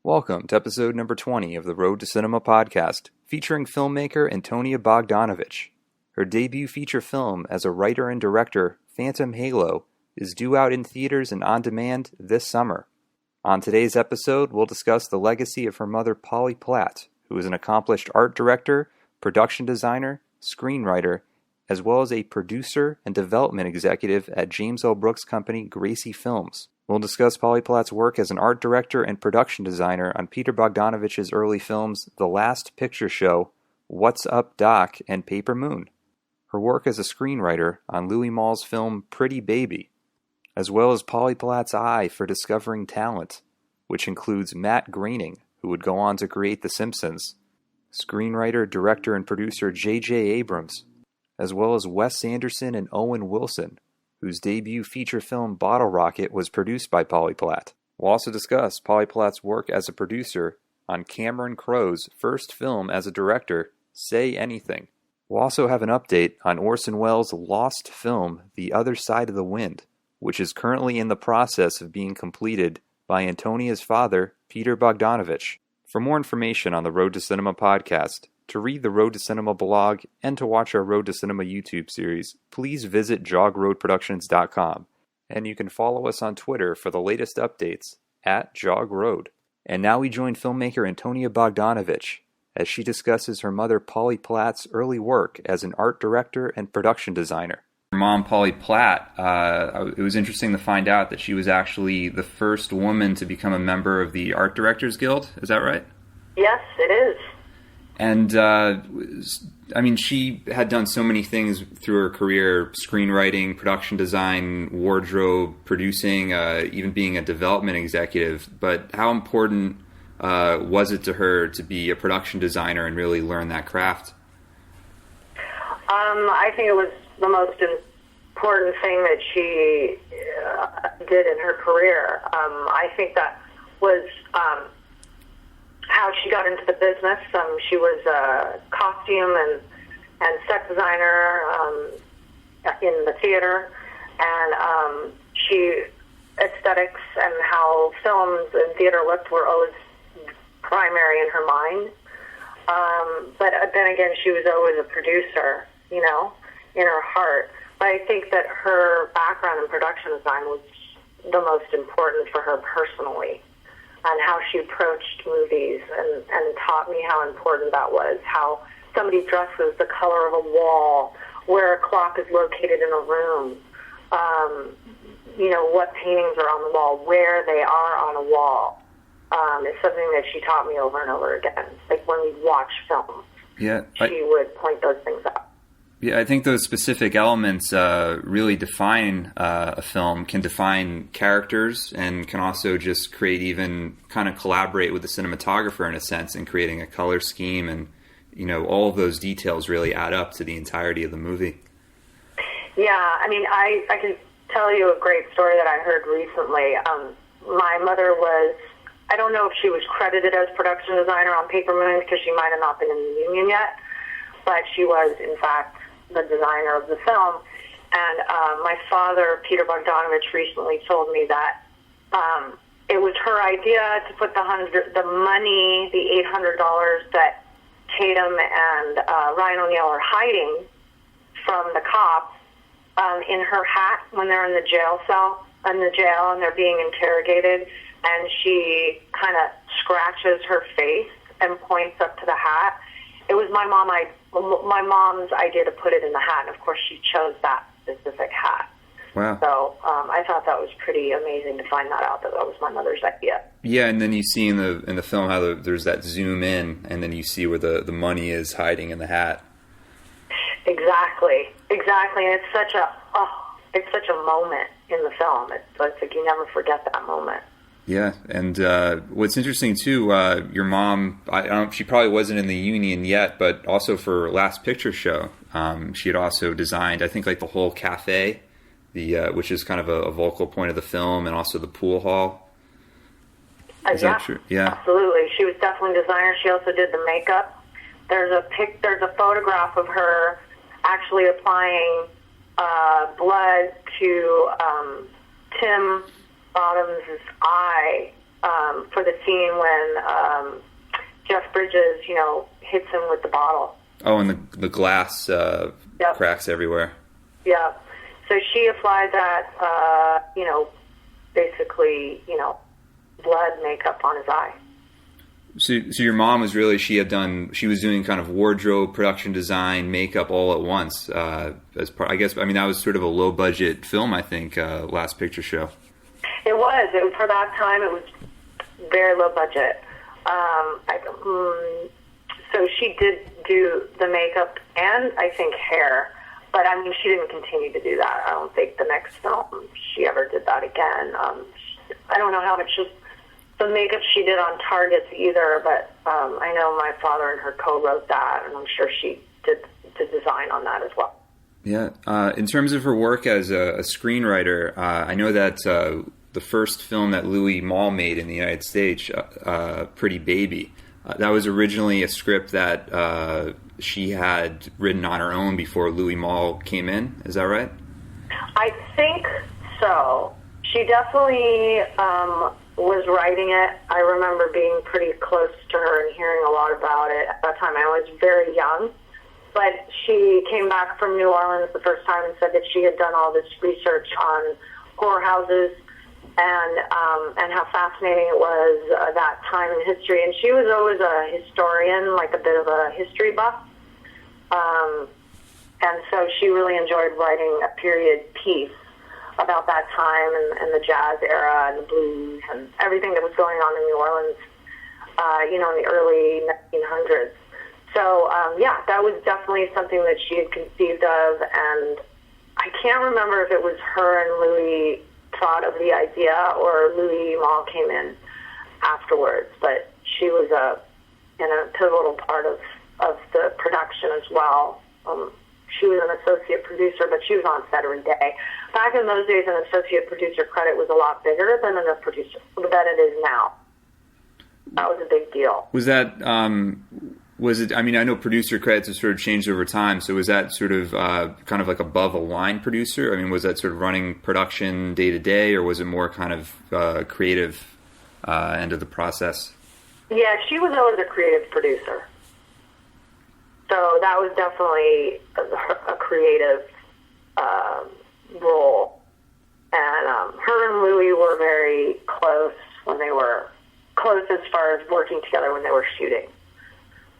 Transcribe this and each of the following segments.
Welcome to episode number 20 of the Road to Cinema podcast, featuring filmmaker Antonia Bogdanovich. Her debut feature film as a writer and director, Phantom Halo, is due out in theaters and on demand this summer. On today's episode, we'll discuss the legacy of her mother, Polly Platt, who is an accomplished art director, production designer, screenwriter, as well as a producer and development executive at James L. Brooks' company, Gracie Films. We'll discuss Polly Platt's work as an art director and production designer on Peter Bogdanovich's early films The Last Picture Show, What's Up, Doc, and Paper Moon. Her work as a screenwriter on Louis Malle's film Pretty Baby, as well as Polly Platt's eye for discovering talent, which includes Matt Groening, who would go on to create The Simpsons, screenwriter, director, and producer J.J. Abrams, as well as Wes Anderson and Owen Wilson, whose debut feature film Bottle Rocket was produced by Polly Platt. We'll also discuss Polly Platt's work as a producer on Cameron Crowe's first film as a director, Say Anything. We'll also have an update on Orson Welles' lost film The Other Side of the Wind, which is currently in the process of being completed by Antonia's father, Peter Bogdanovich. For more information on the Road to Cinema podcast, to read the Road to Cinema blog, and to watch our Road to Cinema YouTube series, please visit jogroadproductions.com, and you can follow us on Twitter for the latest updates at jogroad. And now we join filmmaker Antonia Bogdanovich as she discusses her mother Polly Platt's early work as an art director and production designer. Her mom, Polly Platt, it was interesting to find out that she was actually the first woman to become a member of the Art Directors Guild. Is that right? Yes, it is. And, she had done so many things through her career: screenwriting, production design, wardrobe, producing, even being a development executive. But how important was it to her to be a production designer and really learn that craft? I think it was the most important thing that she did in her career. I think that was how she got into the business. She was a costume and set designer in the theater, and she aesthetics and how films and theater looked were always primary in her mind. But then again, she was always a producer, in her heart. But I think that her background in production design was the most important for her personally, and how she approached movies and taught me how important that was, how somebody dresses, the color of a wall, where a clock is located in a room, what paintings are on the wall, where they are on a wall. It's something that she taught me over and over again. Like when we watch films, she would point those things out. Yeah, I think those specific elements really define a film, can define characters, and can also just create, even kind of collaborate with the cinematographer in a sense in creating a color scheme, and all of those details really add up to the entirety of the movie. Yeah, I can tell you a great story that I heard recently. My mother was, I don't know if she was credited as production designer on Paper Moon because she might have not been in the union yet, but she was, in fact, the designer of the film. And my father, Peter Bogdanovich, recently told me that it was her idea to put the money, the $800 that Tatum and Ryan O'Neal are hiding from the cops in her hat when they're in the jail cell, and they're being interrogated, and she kind of scratches her face and points up to the hat. It was my mom's idea to put it in the hat, and of course she chose that specific hat. Wow. So I thought that was pretty amazing to find that out, that was my mother's idea. Yeah, and then you see in the film how there's that zoom in, and then you see where the money is hiding in the hat. Exactly, and it's such a moment in the film. It's like you never forget that moment. Yeah, and what's interesting too, your mom, she probably wasn't in the union yet, but also for Last Picture Show, she had also designed, I think, like the whole cafe, which is kind of a vocal point of the film, and also the pool hall. Is that true? Yeah, absolutely. She was definitely a designer. She also did the makeup. There's a photograph of her actually applying blood to Tim Bottoms' eye for the scene when Jeff Bridges, hits him with the bottle. Oh, and the glass Yep. cracks everywhere. Yeah. So she applied that, basically, blood makeup on his eye. So your mom was really, she was doing kind of wardrobe, production design, makeup all at once. As part, I guess, that was sort of a low budget film, I think, Last Picture Show. It was. For that time, it was very low budget. So she did do the makeup and, I think, hair. But, she didn't continue to do that. I don't think the next film she ever did that again. I don't know how much the makeup she did on Targets either, but I know my father and her co-wrote that, and I'm sure she did the design on that as well. Yeah. In terms of her work as a screenwriter, I know that the first film that Louis Malle made in the United States, Pretty Baby, that was originally a script that she had written on her own before Louis Malle came in. Is that right? I think so. She definitely was writing it. I remember being pretty close to her and hearing a lot about it. At that time, I was very young. But she came back from New Orleans the first time and said that she had done all this research on whorehouses and how fascinating it was that time in history. And she was always a historian, like a bit of a history buff. And so she really enjoyed writing a period piece about that time and the jazz era and the blues and everything that was going on in New Orleans, in the early 1900s. So, that was definitely something that she had conceived of, and I can't remember if it was her and Louis thought of the idea or Louis Malle came in afterwards, but she was a pivotal part of the production as well. She was an associate producer, but she was on set every day. Back in those days, an associate producer credit was a lot bigger than a producer than it is now. That was a big deal. Was that, was it, I know producer credits have sort of changed over time, so was that sort of kind of like above a line producer? Was that sort of running production day to day, or was it more kind of creative end of the process? Yeah, she was always a creative producer. So that was definitely a creative role. And her and Louis were very close when they were close as far as working together when they were shooting.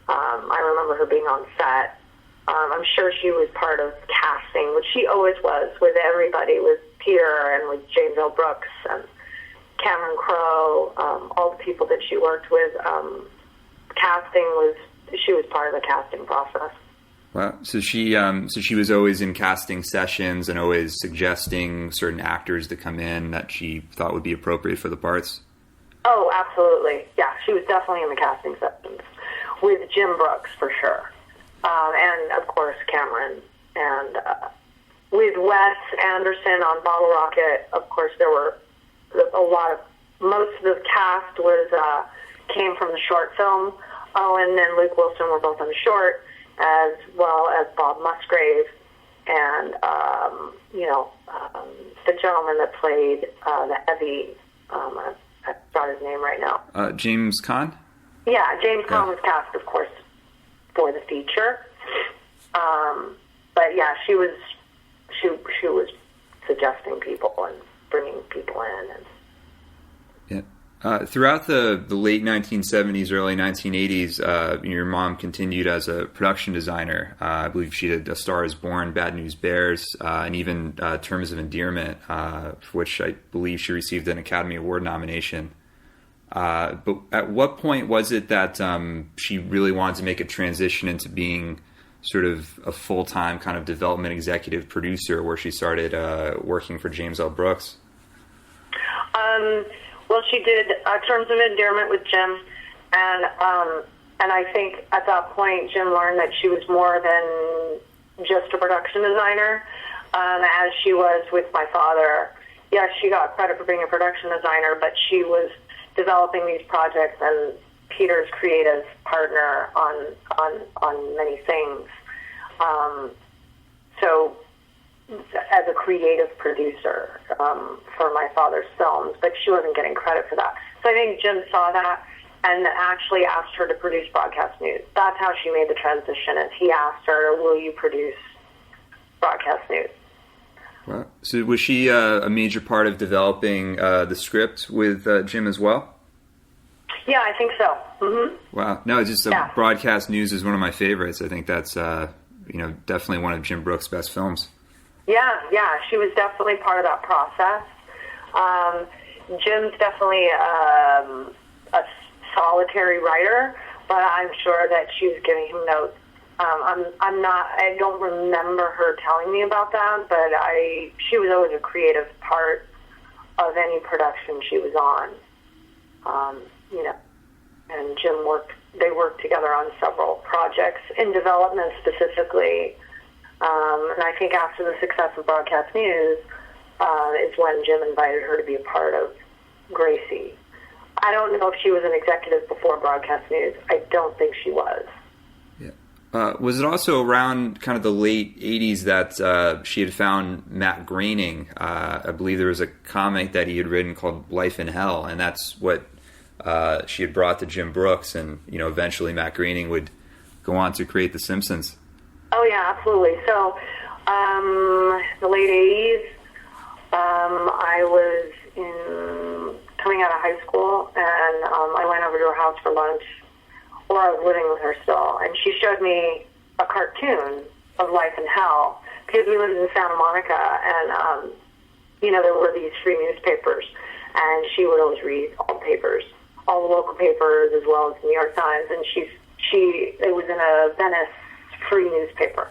I remember her being on set. I'm sure she was part of casting, which she always was with everybody, with Peter and with James L. Brooks and Cameron Crowe, all the people that she worked with. She was part of the casting process. Wow. So she was always in casting sessions and always suggesting certain actors to come in that she thought would be appropriate for the parts? Oh, absolutely. Yeah, she was definitely in the casting sessions with Jim Brooks for sure. And, of course, Cameron. And with Wes Anderson on Bottle Rocket, of course, there were most of the cast came from the short film. And then Luke Wilson were both on the short, as well as Bob Musgrave and, the gentleman that played the heavy, I forgot his name right now. James Caan? Yeah, James Caan was cast, of course, for the feature. But yeah, she was suggesting people and bringing people in. And throughout the late 1970s, early 1980s, your mom continued as a production designer. I believe she did A Star Is Born, Bad News Bears, and even Terms of Endearment, for which I believe she received an Academy Award nomination. But at what point was it that she really wanted to make a transition into being sort of a full-time kind of development executive producer, where she started working for James L. Brooks? Well, she did Terms of Endearment with Jim, and I think at that point Jim learned that she was more than just a production designer, as she was with my father. Yes, she got credit for being a production designer, but she was developing these projects and Peter's creative partner on many things. So as a creative producer for my father's films, but she wasn't getting credit for that. So I think Jim saw that and actually asked her to produce broadcast news. That's how she made the transition, is he asked her, will you produce broadcast news? Wow. So was she a major part of developing the script with Jim as well? Yeah, I think so. Mm-hmm. Wow. No, it's just broadcast news is one of my favorites. I think that's definitely one of Jim Brooks' best films. Yeah, she was definitely part of that process. Jim's definitely a solitary writer, but I'm sure that she was giving him notes. I don't remember her telling me about that, but she was always a creative part of any production she was on. And they worked together on several projects in development specifically. And I think after the success of Broadcast News is when Jim invited her to be a part of Gracie. I don't know if she was an executive before Broadcast News. I don't think she was. Yeah. Was it also around kind of the late 80s that she had found Matt Groening? I believe there was a comic that he had written called Life in Hell, and that's what she had brought to Jim Brooks, and eventually Matt Groening would go on to create The Simpsons. Oh yeah, absolutely. So the late 80s, I was coming out of high school, and I went over to her house for lunch, or I was living with her still, and she showed me a cartoon of Life in Hell, because we lived in Santa Monica, and there were these free newspapers, and she would always read all the papers, all the local papers, as well as the New York Times, and it was in a Venice free newspaper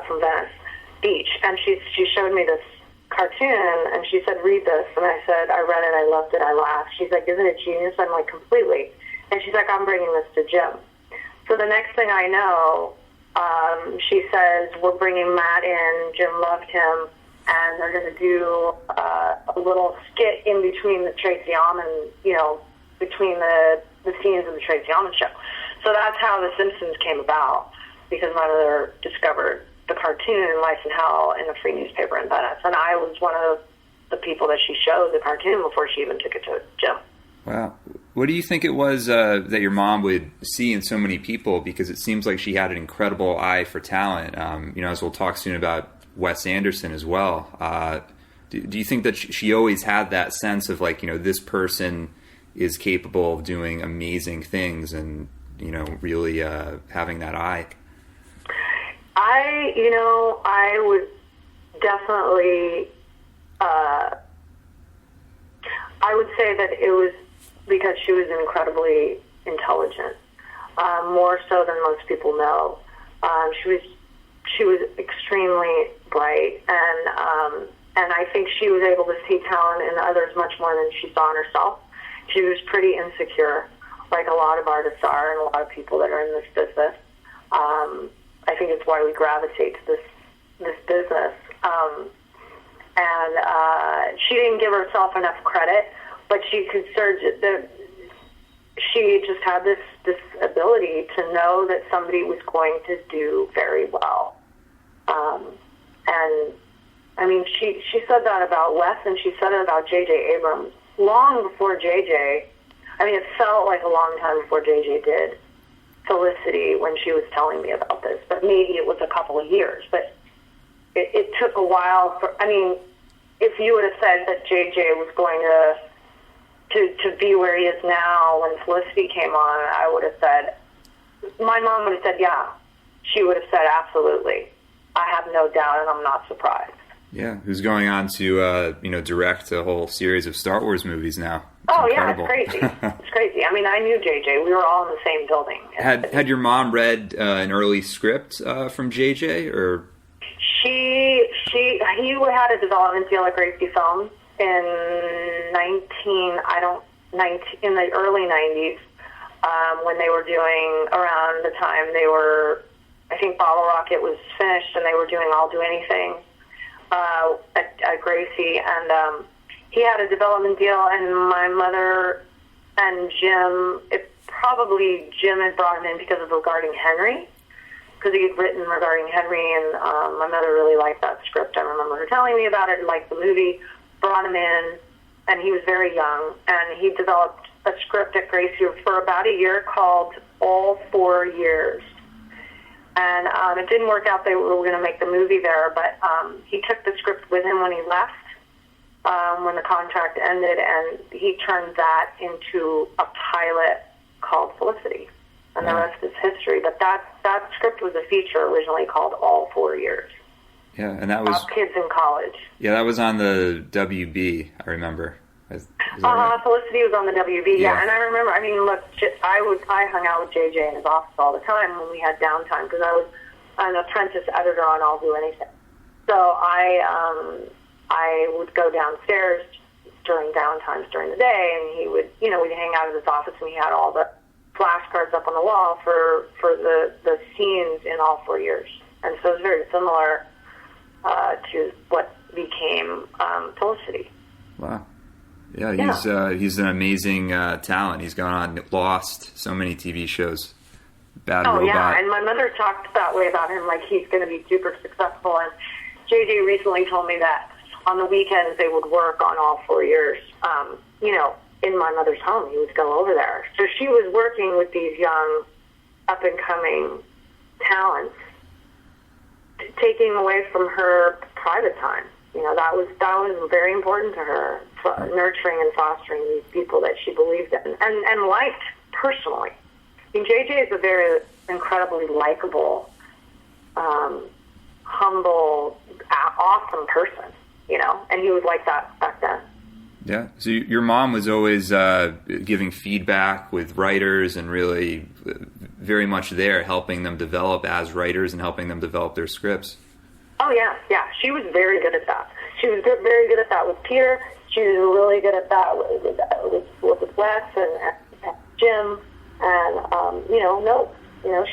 from Venice Beach, and she showed me this cartoon, and she said, read this, and I said, I read it, I loved it, I laughed. She's like, isn't it genius? I'm like, completely. And she's like, I'm bringing this to Jim. So the next thing I know, she says, we're bringing Matt in, Jim loved him, and they're going to do a little skit in between the Tracy Ullman, between the scenes of the Tracy Ullman show. So that's how The Simpsons came about, because my mother discovered the cartoon Life in Hell in a free newspaper in Venice, and I was one of the people that she showed the cartoon before she even took it to Jim. Wow. What do you think it was that your mom would see in so many people? Because it seems like she had an incredible eye for talent. As we'll talk soon about Wes Anderson as well. Do you think that she always had that sense of this person is capable of doing amazing things and, really having that eye? I would definitely, I would say that it was because she was incredibly intelligent, more so than most people know. She was extremely bright, and I think she was able to see talent in others much more than she saw in herself. She was pretty insecure, like a lot of artists are, and a lot of people that are in this business. I think it's why we gravitate to this business. And she didn't give herself enough credit, but she could surge it. She just had this ability to know that somebody was going to do very well. And I mean, she said that about Wes, and she said it about J.J. Abrams long before J.J. I mean, it felt like a long time before J.J. did Felicity when she was telling me about this, but maybe it was a couple of years. But it took a while if you would have said that J.J. was going to be where he is now when Felicity came on, I would have said, my mom would have said, yeah. She would have said, absolutely. I have no doubt, and I'm not surprised. Yeah, who's going on to direct a whole series of Star Wars movies now. It's incredible. Yeah, it's crazy. It's crazy. I mean, I knew JJ. We were all in the same building. Had your mom read an early script from JJ, or? He had a development deal at Gracie Films in in the early 90s, when they were doing, around the time they were, I think Bottle Rocket was finished, and they were doing I'll Do Anything at Gracie, and he had a development deal, and my mother and Jim, Jim had brought him in because of Regarding Henry, because he had written Regarding Henry, and my mother really liked that script. I remember her telling me about it, liked the movie, brought him in, and he was very young, and he developed a script at Gracie for about a year called All 4 Years. And it didn't work out. They were going to make the movie there, but he took the script with him when he left, when the contract ended, and he turned that into a pilot called Felicity. And the rest is history. But that script was a feature originally called All 4 Years. Yeah, and that was... About kids in college. Yeah, that was on the WB, I remember. Right? Felicity was on the WB, yeah. And I remember, I mean, look, I hung out with JJ in his office all the time when we had downtime, because I was an apprentice editor on I'll Do Anything. So I would go downstairs during downtimes during the day, and he would, we'd hang out at his office, and he had all the flashcards up on the wall for the scenes in All 4 Years. And so it's very similar to what became Felicity. Wow. Yeah, he's an amazing talent. He's gone on Lost, so many TV shows. Bad Robot. Yeah, and my mother talked that way about him, like he's going to be super successful. And JJ recently told me that on the weekends they would work on All 4 Years. In my mother's home, he would go over there. So she was working with these young, up-and-coming talents, taking away from her private time. That was very important to her, nurturing and fostering these people that she believed in and liked personally. I mean, JJ is a very incredibly likable, humble, awesome person, and he was like that back then. Yeah. So your mom was always giving feedback with writers and really very much there, helping them develop as writers and helping them develop their scripts. Oh, yeah. She was very good at that. She was very good at that with Peter. She was really good at that with Wes and Jim and, notes.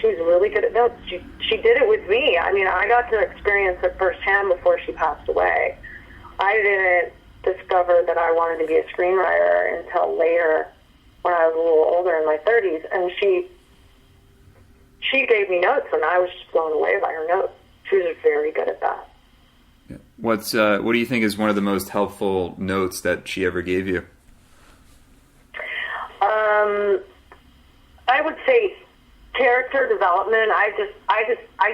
She was really good at notes. She did it with me. I mean, I got to experience it firsthand before she passed away. I didn't discover that I wanted to be a screenwriter until later when I was a little older, in my 30s. And she gave me notes, and I was just blown away by her notes. She was very good at that. Yeah. What do you think is one of the most helpful notes that she ever gave you? I would say character development. I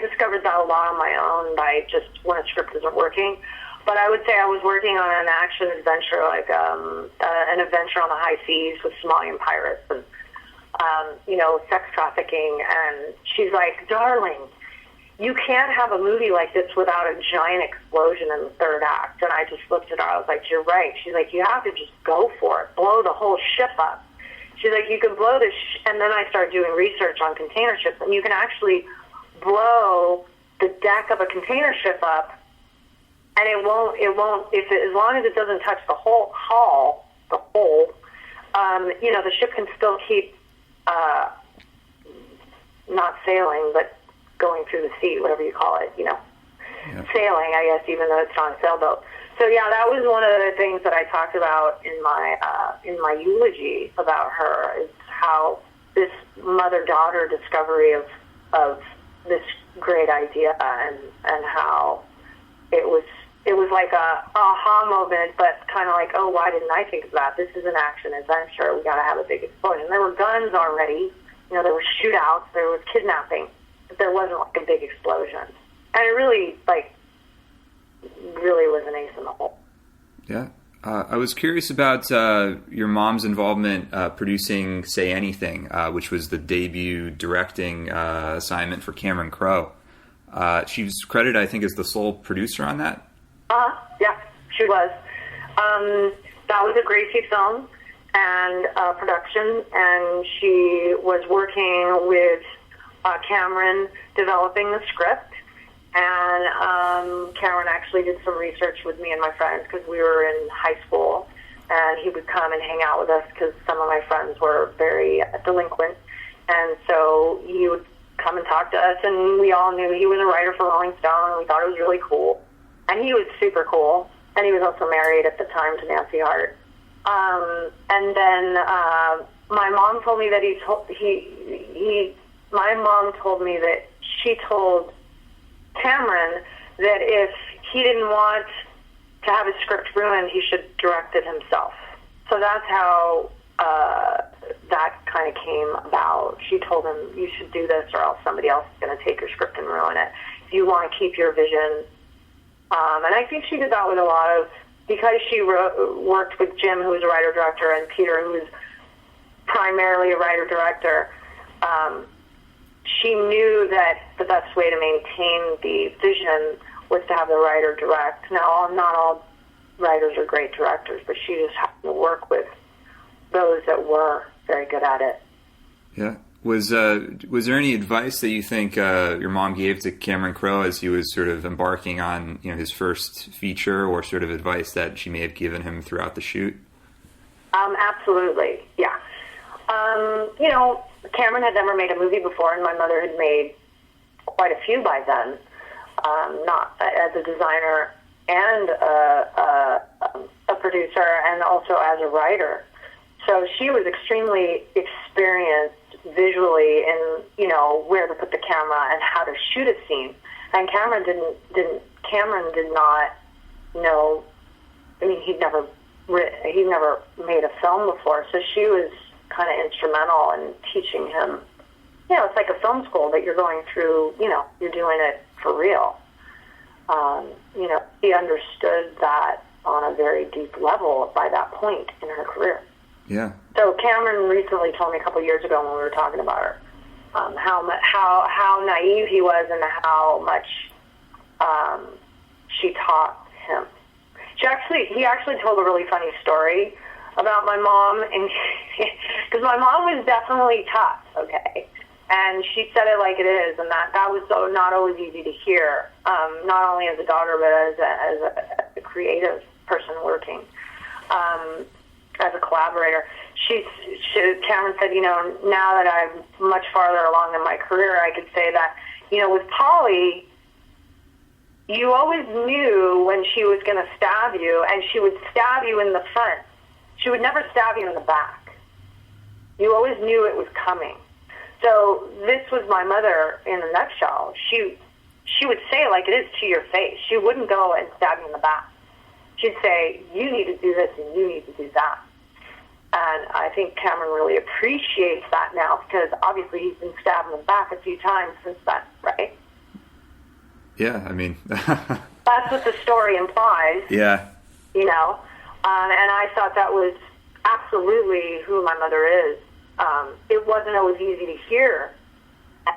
discovered that a lot on my own by just when a script isn't working. But I would say I was working on an action adventure, like an adventure on the high seas with Somalian pirates and sex trafficking. And she's like, "Darling, you can't have a movie like this without a giant explosion in the third act." And I just looked at her. I was like, "You're right." She's like, "You have to just go for it. Blow the whole ship up." She's like, "You can blow this." And then I started doing research on container ships, and you can actually blow the deck of a container ship up, and it won't, as long as it doesn't touch the whole hull, the ship can still keep not sailing, but going through the sea, whatever you call it, sailing, I guess, even though it's not a sailboat. So yeah, that was one of the things that I talked about in my eulogy about her, is how this mother-daughter discovery of this great idea, and how it was like a aha moment, but kind of like, oh, why didn't I think of that? This is an action adventure. We got to have a big explosion. There were guns already. There were shootouts. There was kidnapping. But there wasn't like a big explosion. And it really was an ace in the hole. Yeah. I was curious about your mom's involvement producing Say Anything, which was the debut directing assignment for Cameron Crowe. She was credited, I think, as the sole producer on that. Yeah, she was. That was a Gracie film and production, and she was working with Cameron developing the script. And Cameron actually did some research with me and my friends because we were in high school, and he would come and hang out with us because some of my friends were very delinquent. And so he would come and talk to us, and we all knew he was a writer for Rolling Stone, and we thought it was really cool. And he was super cool, and he was also married at the time to Nancy Hart. And then my mom told me that my mom told me that she told Cameron that if he didn't want to have his script ruined, he should direct it himself. So that's how that kind of came about. She told him, you should do this or else somebody else is going to take your script and ruin it. If you want to keep your vision. And I think she did that with a lot of, because she worked with Jim, who was a writer-director, and Peter, who was primarily a writer-director, she knew that the best way to maintain the vision was to have the writer direct. Now, not all writers are great directors, but she just happened to work with those that were very good at it. Yeah. Was there any advice that you think your mom gave to Cameron Crowe as he was sort of embarking on, you know, his first feature, or sort of advice that she may have given him throughout the shoot? Absolutely, yeah. You know, Cameron had never made a movie before, and my mother had made quite a few by then, not as a designer and a producer, and also as a writer. So she was extremely experienced visually in, you know, where to put the camera and how to shoot a scene. And Cameron did not know. I mean, he'd never made a film before, so she was kind of instrumental in teaching him. You know, it's like a film school that you're going through. You know, you're doing it for real. You know, he understood that on a very deep level by that point in her career. Yeah. So Cameron recently told me a couple of years ago when we were talking about her, how naive he was and how much she taught him. He actually told a really funny story about my mom, and because my mom was definitely tough, okay, and she said it like it is, and that was so not always easy to hear, not only as a daughter but as a creative person working. As a collaborator, Cameron said, you know, now that I'm much farther along in my career, I could say that, you know, with Polly, you always knew when she was going to stab you, and she would stab you in the front. She would never stab you in the back. You always knew it was coming. So this was my mother in a nutshell. She would say it like it is to your face. She wouldn't go and stab you in the back. She'd say, you need to do this and you need to do that. And I think Cameron really appreciates that now, because obviously he's been stabbed in the back a few times since then, right? Yeah, I mean... That's what the story implies. Yeah. You know? And I thought that was absolutely who my mother is. It wasn't always easy to hear.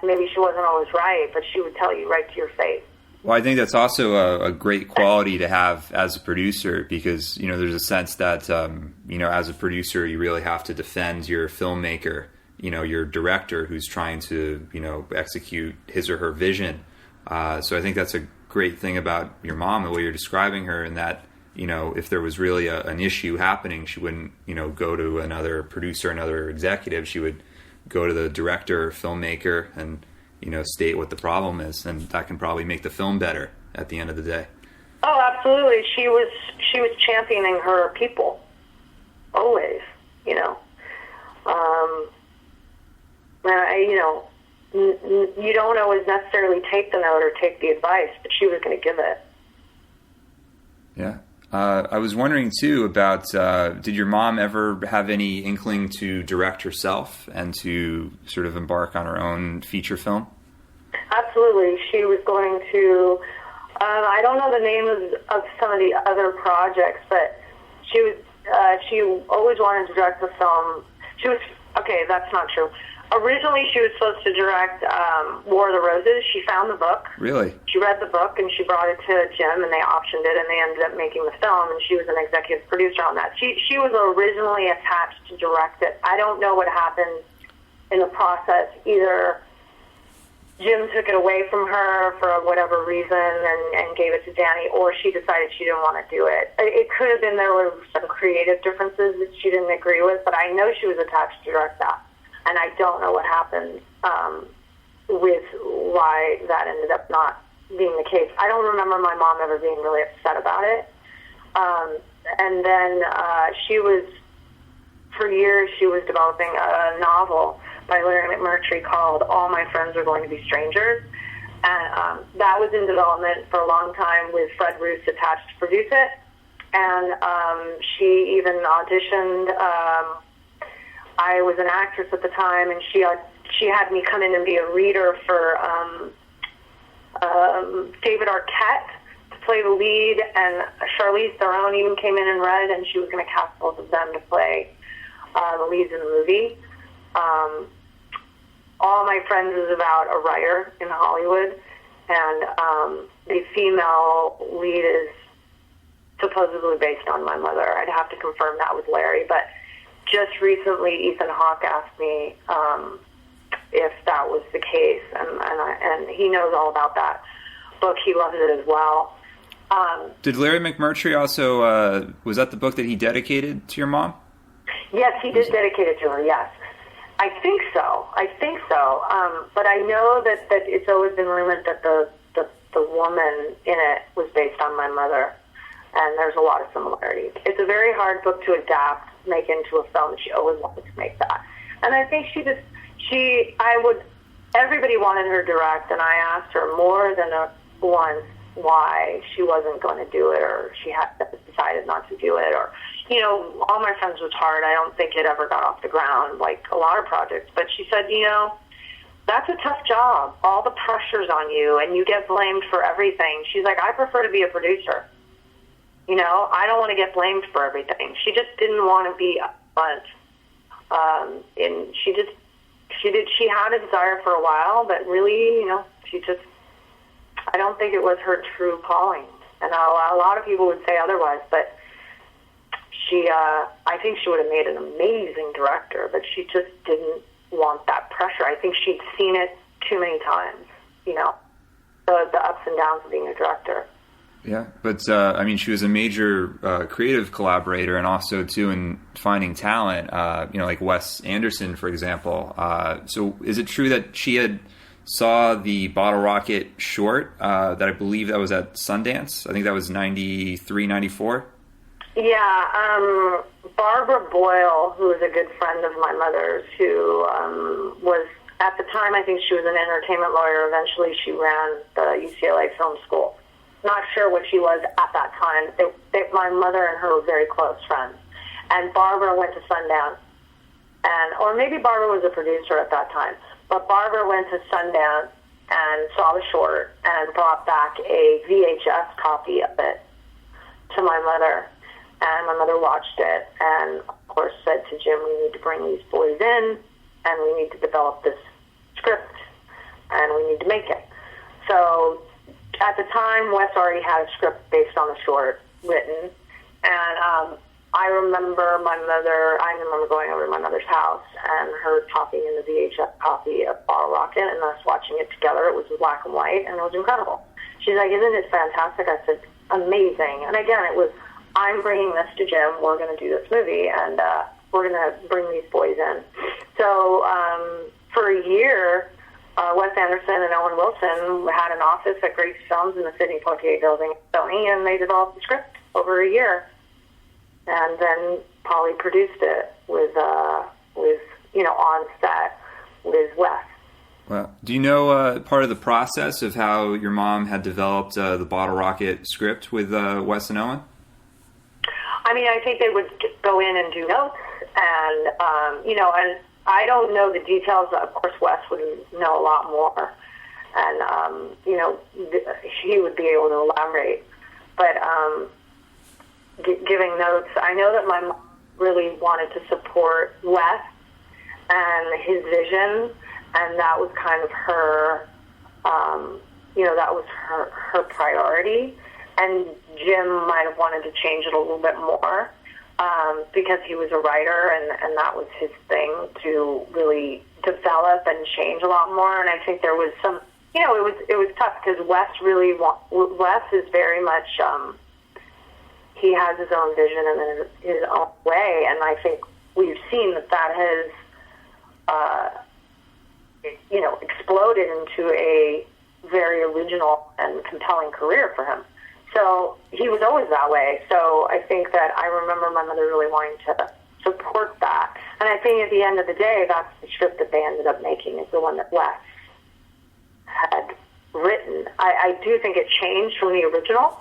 Maybe she wasn't always right, but she would tell you right to your face. Well, I think that's also a great quality to have as a producer, because, you know, there's a sense that, you know, as a producer, you really have to defend your filmmaker, you know, your director who's trying to, you know, execute his or her vision. So I think that's a great thing about your mom, the way you're describing her, and that, you know, if there was really an issue happening, she wouldn't, you know, go to another producer, another executive. She would go to the director, filmmaker, and, you know, state what the problem is, and that can probably make the film better at the end of the day. Oh, absolutely. She was championing her people, always, you know. You know, you don't always necessarily take the note or take the advice, but she was going to give it. Yeah. I was wondering, too, about, did your mom ever have any inkling to direct herself and to sort of embark on her own feature film? Absolutely. She was going to, I don't know the names of some of the other projects, but she always wanted to direct the film. Okay, that's not true. Originally, she was supposed to direct War of the Roses. She found the book. Really? She read the book, and she brought it to Jim, and they optioned it, and they ended up making the film, and she was an executive producer on that. She was originally attached to direct it. I don't know what happened in the process. Either Jim took it away from her for whatever reason and gave it to Danny, or she decided she didn't want to do it. It could have been there were some creative differences that she didn't agree with, but I know she was attached to direct that. And I don't know what happened with why that ended up not being the case. I don't remember my mom ever being really upset about it. And then for years, she was developing a novel by Larry McMurtry called All My Friends Are Going to Be Strangers. And that was in development for a long time with Fred Roos attached to produce it. and she even auditioned. I was an actress at the time, and she had me come in and be a reader for David Arquette to play the lead, and Charlize Theron even came in and read, and she was going to cast both of them to play the leads in the movie. All My Friends is about a writer in Hollywood, and the female lead is supposedly based on my mother. I'd have to confirm that with Larry, but just recently Ethan Hawke asked me if that was the case, and he knows all about that book. He loves it as well. Did Larry McMurtry also, was that the book that he dedicated to your mom? Yes, he did dedicate it to her, yes. I think so. But I know that it's always been rumored that the woman in it was based on my mother, and there's a lot of similarities. It's a very hard book to adapt, make into a film. She always wanted to make that. And I think everybody wanted her direct, and I asked her more than once why she wasn't going to do it, or she had decided not to do it, or, All My Friends was hard. I don't think it ever got off the ground like a lot of projects. But she said, that's a tough job. All the pressure's on you, and you get blamed for everything. She's like, I prefer to be a producer. I don't want to get blamed for everything. She just didn't want to be upfront. And she had a desire for a while, but really, I don't think it was her true calling. And a lot of people would say otherwise, but I think she would have made an amazing director, but she just didn't want that pressure. I think she'd seen it too many times, the ups and downs of being a director. Yeah, but she was a major creative collaborator, and also too in finding talent. Like Wes Anderson, for example. So, is it true that she had saw the Bottle Rocket short that I believe that was at Sundance? I think that was 93, 94. Yeah, Barbara Boyle, who was a good friend of my mother's, who was at the time, I think she was an entertainment lawyer. Eventually, she ran the UCLA Film School. Not sure what she was at that time. My mother and her were very close friends. And Barbara went to Sundance. Or maybe Barbara was a producer at that time. But Barbara went to Sundance and saw the short and brought back a VHS copy of it to my mother. And my mother watched it and, of course, said to Jim, we need to bring these boys in, and we need to develop this script, and we need to make it. So at the time, Wes already had a script based on the short written, and I remember going over to my mother's house and her copying in the VHS copy of Bottle Rocket and us watching it together. It was black and white, and it was incredible. She's like, isn't it fantastic? I said, amazing. And again, it was, I'm bringing this to Jim. We're going to do this movie, and we're going to bring these boys in. So for a year, Wes Anderson and Owen Wilson had an office at Grace Films in the Sidney Poitier building at Sony, and they developed the script over a year. And then Polly produced it with on set with Wes. Well, do you know part of the process of how your mom had developed the Bottle Rocket script with Wes and Owen? I think they would go in and do notes, and and I don't know the details. Of course, Wes would know a lot more, and he would be able to elaborate. But giving notes, I know that my mom really wanted to support Wes and his vision, and that was kind of her, that was her priority. And Jim might have wanted to change it a little bit more because he was a writer, and that was his thing, to really develop and change a lot more. And I think there was some, it was tough because Wes is very much, he has his own vision and his own way, and I think we've seen that has, exploded into a very original and compelling career for him. So he was always that way. So I think that I remember my mother really wanting to support that. And I think at the end of the day, that's the script that they ended up making, is the one that Wes had written. I do think it changed from the original,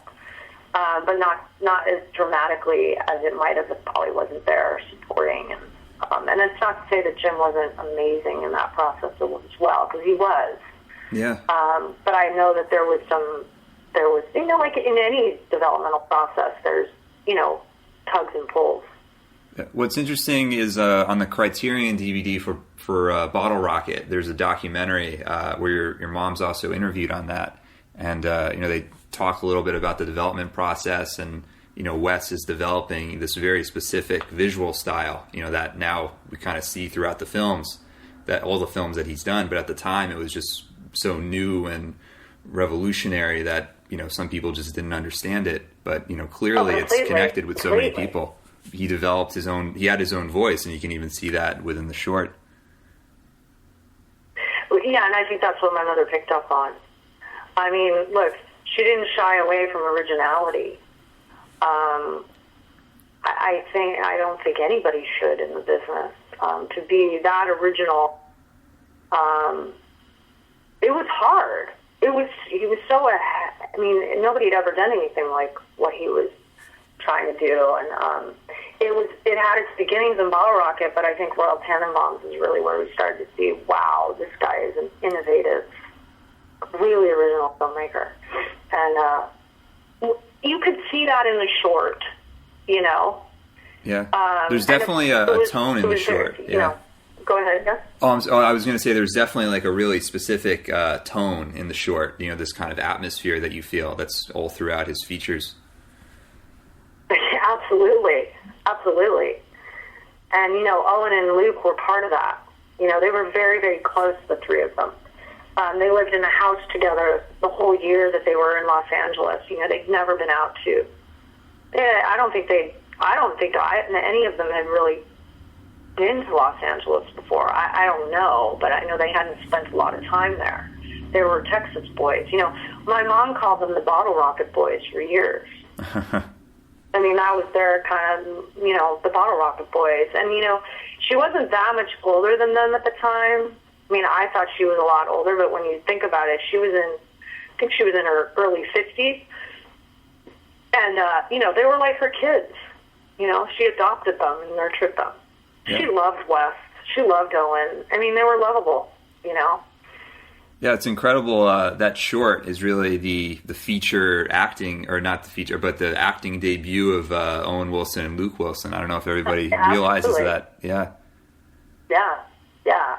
but not as dramatically as it might have if Polly wasn't there supporting. And it's not to say that Jim wasn't amazing in that process as well, because he was. Yeah. But I know that there was, like in any developmental process, there's, tugs and pulls. What's interesting is on the Criterion DVD for Bottle Rocket, there's a documentary where your mom's also interviewed on that, and they talk a little bit about the development process, and Wes is developing this very specific visual style, that now we kind of see throughout the films, that all the films that he's done, but at the time it was just so new and revolutionary that some people just didn't understand it, but clearly it's connected with so many people. He developed he had his own voice, and you can even see that within the short. Yeah, and I think that's what my mother picked up on. I mean, look, she didn't shy away from originality. I don't think anybody should in the business. To be that original, it was hard. He was so ahead. I mean, nobody had ever done anything like what he was trying to do, and it had its beginnings in Bottle Rocket, but I think Royal Tenenbaums is really where we started to see, wow, this guy is an innovative, really original filmmaker, and you could see that in the short, Yeah, there's definitely a tone in the short. Go ahead, yeah. I was going to say there's definitely like a really specific tone in the short. This kind of atmosphere that you feel that's all throughout his features. Absolutely. And, Owen and Luke were part of that. They were very, very close, the three of them. They lived in a house together the whole year that they were in Los Angeles. They'd never been out to... I don't think any of them had really been to Los Angeles before. I don't know, but I know they hadn't spent a lot of time there. They were Texas boys. My mom called them the Bottle Rocket Boys for years. I mean, that was their kind of, the Bottle Rocket Boys. And, she wasn't that much older than them at the time. I mean, I thought she was a lot older, but when you think about it, I think she was in her early 50s. And, they were like her kids. She adopted them and nurtured them. Yeah. She loved Wes. She loved Owen. I mean, they were lovable, Yeah, it's incredible. That short is really the feature acting, or not the feature, but the acting debut of Owen Wilson and Luke Wilson. I don't know if everybody realizes that. Yeah.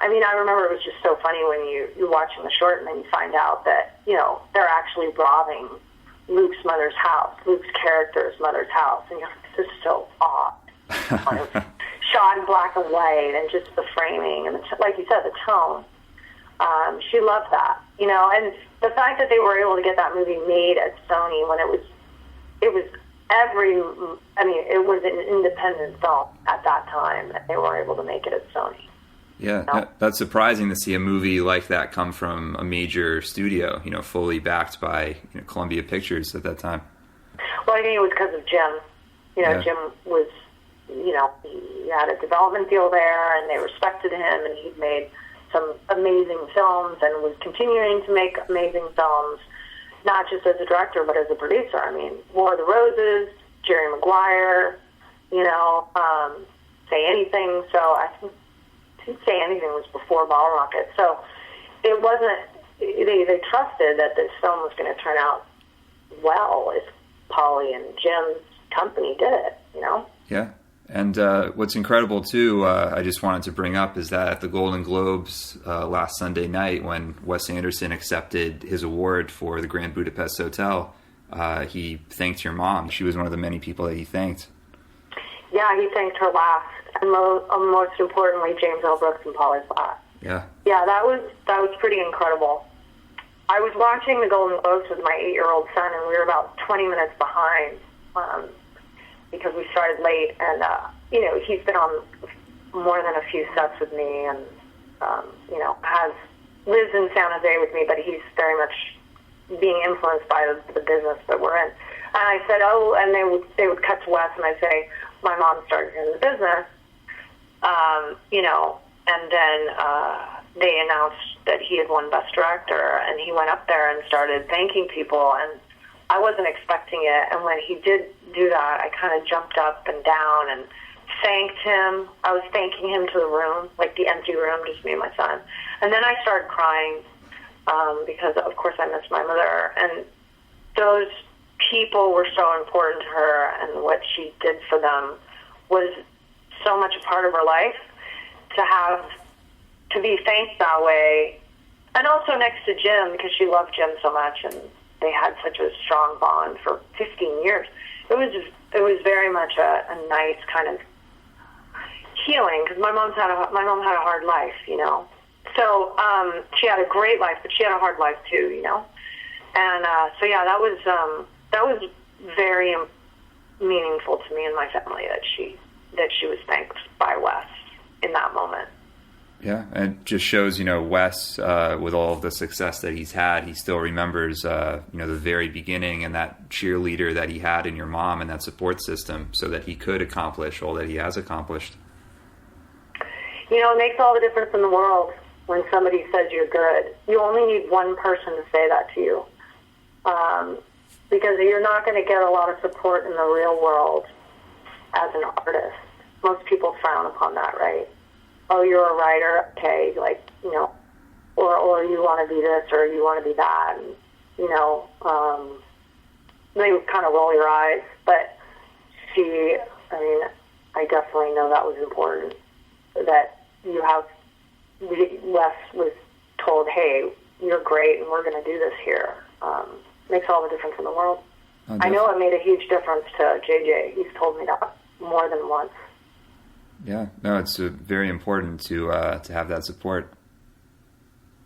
I mean, I remember it was just so funny when you're watching the short and then you find out that, they're actually robbing Luke's mother's house, Luke's character's mother's house. And you're like, this is so odd. Shot in black and white, and just the framing and, like you said, the tone. She loved that, and the fact that they were able to get that movie made at Sony when it was an independent film at that time, that they were able to make it at Sony. Yeah, that's surprising to see a movie like that come from a major studio, fully backed by Columbia Pictures at that time. Well, I think it was because of Jim. Jim was, he had a development deal there, and they respected him, and he'd made some amazing films and was continuing to make amazing films, not just as a director, but as a producer. I mean, War of the Roses, Jerry Maguire, Say Anything. So I think Say Anything was before Bottle Rocket. So it wasn't, they trusted that this film was going to turn out well if Polly and Jim's company did it, Yeah. And what's incredible, too, I just wanted to bring up, is that at the Golden Globes last Sunday night, when Wes Anderson accepted his award for the Grand Budapest Hotel, he thanked your mom. She was one of the many people that he thanked. Yeah, he thanked her last, and most importantly, James L. Brooks and Polly Platt. Yeah, that was pretty incredible. I was watching the Golden Globes with my 8-year-old son, and we were about 20 minutes behind. Because we started late, and he's been on more than a few sets with me, and lives in San Jose with me, but he's very much being influenced by the business that we're in. And I said, and they would cut to Wes, and I'd say, my mom started in the business, and then they announced that he had won Best Director, and he went up there and started thanking people, and I wasn't expecting it. And when he did do that, I kind of jumped up and down and thanked him. I was thanking him to the room, like the empty room, just me and my son. And then I started crying because, of course, I missed my mother. And those people were so important to her, and what she did for them was so much a part of her life. To be thanked that way, and also next to Jim, because she loved Jim so much, and they had such a strong bond for 15 years. It was very much a nice kind of healing, because my mom had a hard life, you know. So she had a great life, but she had a hard life too, you know. And so yeah, that was very meaningful to me and my family that she was thanked by Wes in that moment. Yeah, and it just shows, you know, Wes, with all of the success that he's had, he still remembers, you know, the very beginning and that cheerleader that he had in your mom and that support system so that he could accomplish all that he has accomplished. You know, it makes all the difference in the world when somebody says you're good. You only need one person to say that to you, because you're not going to get a lot of support in the real world as an artist. Most people frown upon that, right? Oh, you're a writer, okay, like, you know, or you want to be this or you want to be that, and, you know, they kind of roll your eyes, but I definitely know that was important, that Wes was told, hey, you're great and we're going to do this here. Makes all the difference in the world. Oh, I know it made a huge difference to JJ. He's told me that more than once. Yeah, no, it's very important to have that support.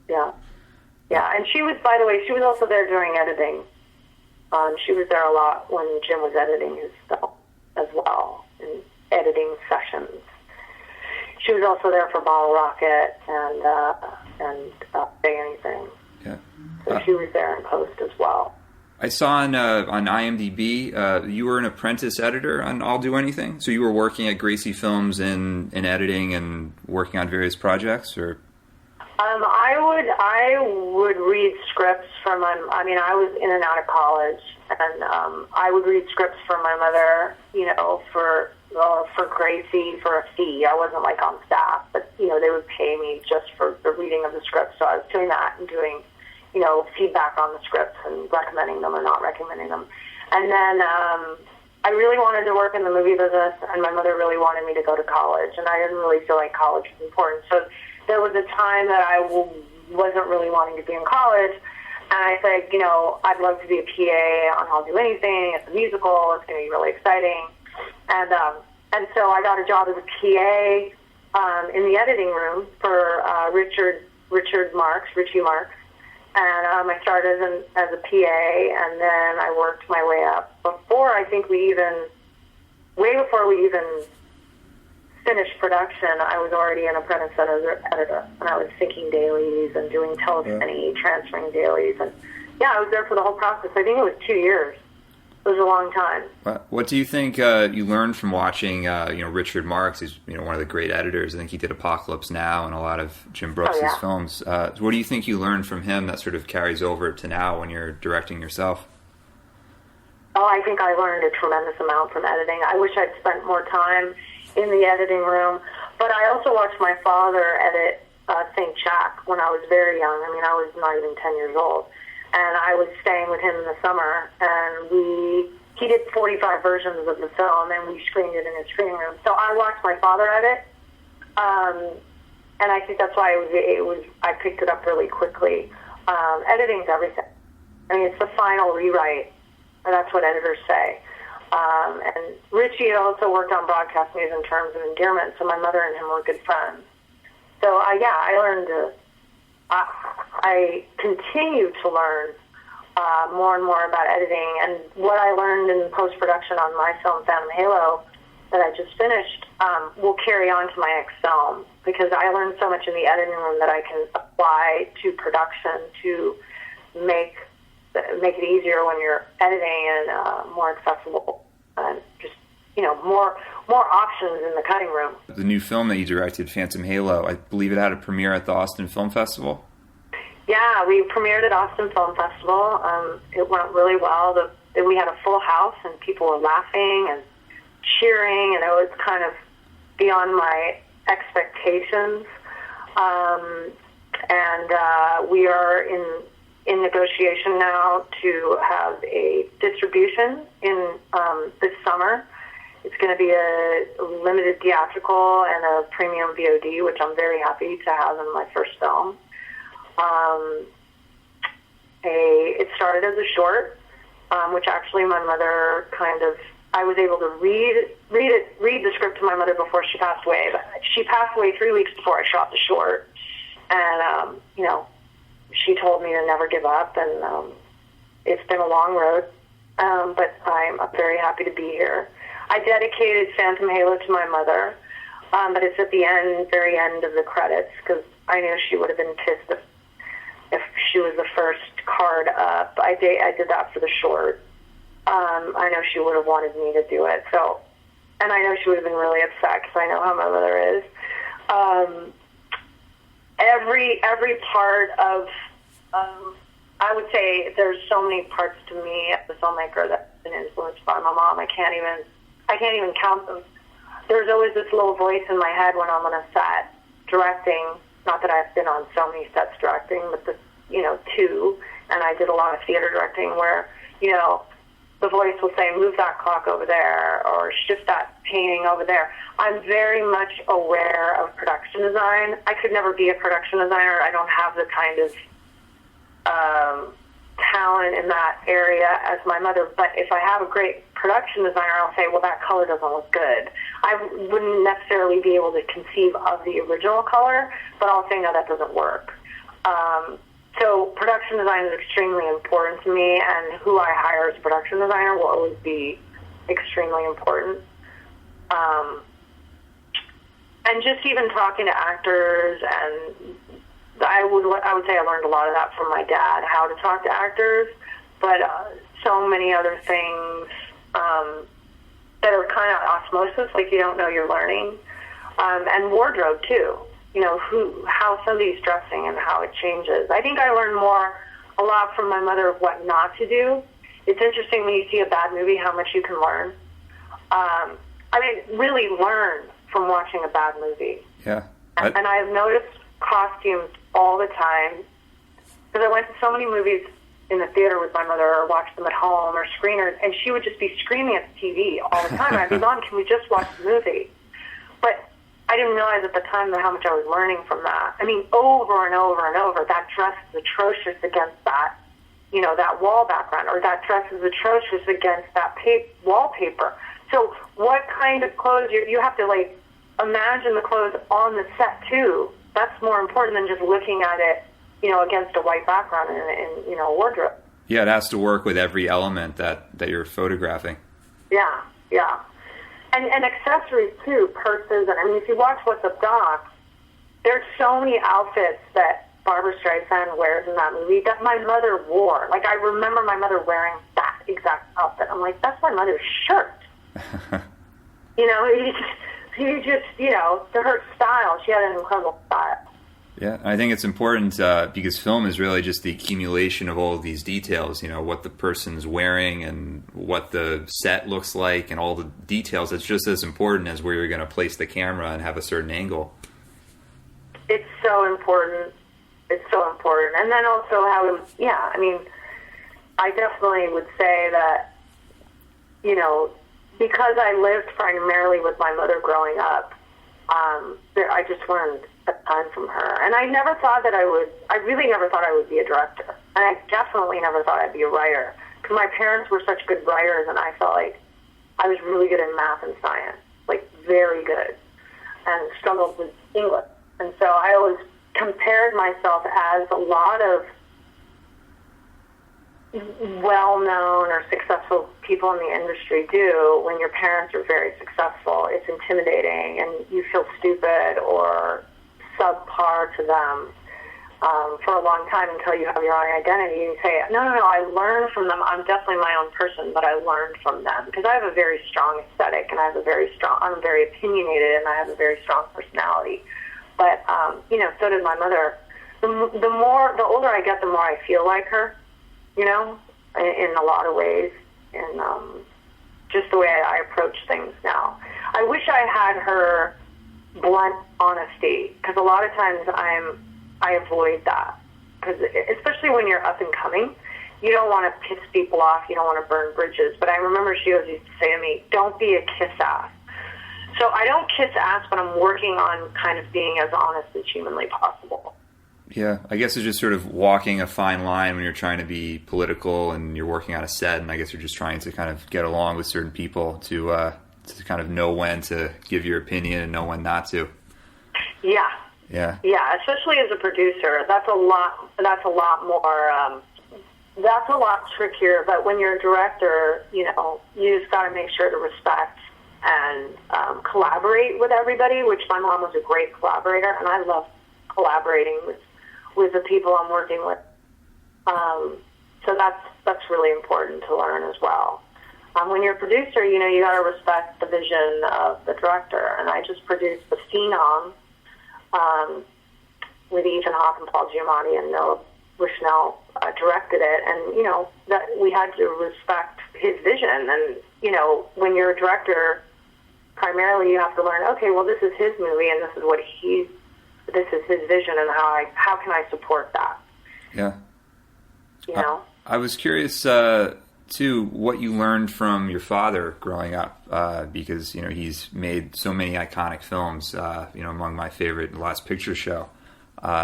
Yeah, and she was, by the way, she was also there during editing. She was there a lot when Jim was editing his stuff as well, in editing sessions. She was also there for Bottle Rocket and Say Anything. Yeah, so she was there in post as well. I saw on IMDb you were an apprentice editor on I'll Do Anything. So you were working at Gracie Films in editing and working on various projects, or? I would read scripts from I was in and out of college, and I would read scripts from my mother, you know, for Gracie for a fee. I wasn't like on staff, but you know, they would pay me just for the reading of the script. So I was doing that and doing, you know, feedback on the scripts and recommending them or not recommending them. And then I really wanted to work in the movie business, and my mother really wanted me to go to college, and I didn't really feel like college was important. So there was a time that I wasn't really wanting to be in college, and I said, you know, I'd love to be a PA on I'll Do Anything. It's a musical. It's going to be really exciting. And so I got a job as a PA in the editing room for Richie Marks. And I started as a PA, and then I worked my way up. Way before we even finished production, I was already an apprentice editor, and I was syncing dailies and doing telephony, transferring dailies, and yeah, I was there for the whole process. I think it was 2 years. It was a long time. What do you think you learned from watching, Richard Marks? He's, one of the great editors. I think he did Apocalypse Now and a lot of Jim Brooks' films. What do you think you learned from him that sort of carries over to now when you're directing yourself? Oh, I think I learned a tremendous amount from editing. I wish I'd spent more time in the editing room. But I also watched my father edit St. Jack when I was very young. I mean, I was not even 10 years old. And I was staying with him in the summer, and he did 45 versions of the film, and we screened it in his screening room. So I watched my father edit, and I think that's why I picked it up really quickly. Editing's everything. I mean, it's the final rewrite, and that's what editors say. And Richie also worked on broadcast news in terms of endearment, so my mother and him were good friends. So I learned I continue to learn more and more about editing, and what I learned in post-production on my film Phantom Halo that I just finished will carry on to my next film, because I learned so much in the editing room that I can apply to production to make it easier when you're editing and more accessible, and just more options in the cutting room. The new film that you directed, Phantom Halo, I believe it had a premiere at the Austin Film Festival. Yeah, we premiered at Austin Film Festival. It went really well. We had a full house, and people were laughing and cheering, and it was kind of beyond my expectations. We are in negotiation now to have a distribution in this summer. It's going to be a limited theatrical and a premium VOD, which I'm very happy to have in my first film. It started as a short, which actually my mother I was able to read the script to my mother before she passed away. But she passed away 3 weeks before I shot the short, and she told me to never give up, and it's been a long road, but I'm very happy to be here. I dedicated Phantom Halo to my mother, but it's at the very end of the credits, because I knew she would have been pissed if she was the first card up. I did that for the short. I know she would have wanted me to do it, and I know she would have been really upset, because I know how my mother is. Every part of, I would say there's so many parts to me as a filmmaker that's been influenced by my mom. I can't even count them. There's always this little voice in my head when I'm on a set directing. Not that I've been on so many sets directing, but two, and I did a lot of theater directing where, the voice will say, move that clock over there, or shift that painting over there. I'm very much aware of production design. I could never be a production designer. I don't have the kind of talent in that area as my mother. But if I have a great production designer, I'll say, well, that color doesn't look good. I wouldn't necessarily be able to conceive of the original color, but I'll say, no, that doesn't work. So production design is extremely important to me, and who I hire as a production designer will always be extremely important. And just even talking to actors, and I would say I learned a lot of that from my dad, how to talk to actors, but so many other things that are kind of osmosis, like you don't know you're learning, and wardrobe too. How somebody's dressing and how it changes. I think I learned a lot from my mother of what not to do. It's interesting when you see a bad movie how much you can learn. Really learn from watching a bad movie. Yeah. And I've noticed costumes all the time, because I went to so many movies in the theater with my mother, or watched them at home, or screeners, and she would just be screaming at the TV all the time. I'd be, Mom, can we just watch the movie? But I didn't realize at the time how much I was learning from that. Over and over and over, that dress is atrocious against that, that wall background, or that dress is atrocious against that wallpaper. So what kind of clothes, you have to, imagine the clothes on the set, too. That's more important than just looking at it, against a white background in a wardrobe. Yeah, it has to work with every element that you're photographing. Yeah. And accessories, too, purses. And if you watch What's Up, Doc, there's so many outfits that Barbra Streisand wears in that movie that my mother wore. I remember my mother wearing that exact outfit. I'm like, that's my mother's shirt. Her style, she had an incredible style. Yeah, I think it's important because film is really just the accumulation of all of these details, what the person's wearing and what the set looks like and all the details. It's just as important as where you're going to place the camera and have a certain angle. It's so important. And then also I definitely would say that, because I lived primarily with my mother growing up, I just learned a ton from her. And I really never thought I would be a director. And I definitely never thought I'd be a writer. Because my parents were such good writers, and I felt like I was really good in math and science. Very good. And struggled with English. And so I always compared myself as a lot of well-known or successful people in the industry do. When your parents are very successful, it's intimidating, and you feel stupid or subpar to them for a long time until you have your own identity. And you say, no, I learned from them. I'm definitely my own person, but I learned from them, because I have a very strong aesthetic, and I'm very opinionated, and I have a very strong personality. But, so did my mother. the older I get, the more I feel like her, you know, in a lot of ways, and just the way I approach things now. I wish I had her blunt honesty, because a lot of times I avoid that, because especially when you're up and coming, you don't want to piss people off, you don't want to burn bridges. But I remember she always used to say to me, "Don't be a kiss ass." So I don't kiss ass, but I'm working on kind of being as honest as humanly possible. Yeah, I guess it's just sort of walking a fine line when you're trying to be political and you're working on a set, and I guess you're just trying to kind of get along with certain people to kind of know when to give your opinion and know when not to. Yeah. Yeah. Yeah, especially as a producer, that's a lot more. That's a lot trickier. But when you're a director, you know, you just got to make sure to respect and collaborate with everybody. Which my mom was a great collaborator, and I love collaborating with the people I'm working with. So that's really important to learn as well. When you're a producer, you know, you got to respect the vision of the director. And I just produced The Phenom with Ethan Hawke and Paul Giamatti, and Noah Bushnell directed it. And, you know, that we had to respect his vision. And, you know, when you're a director, primarily you have to learn, okay, well, this is his movie, and this is his vision, and how can I support that? Yeah. You know? I was curious, too, what you learned from your father growing up, because, you know, he's made so many iconic films, you know, among my favorite, The Last Picture Show.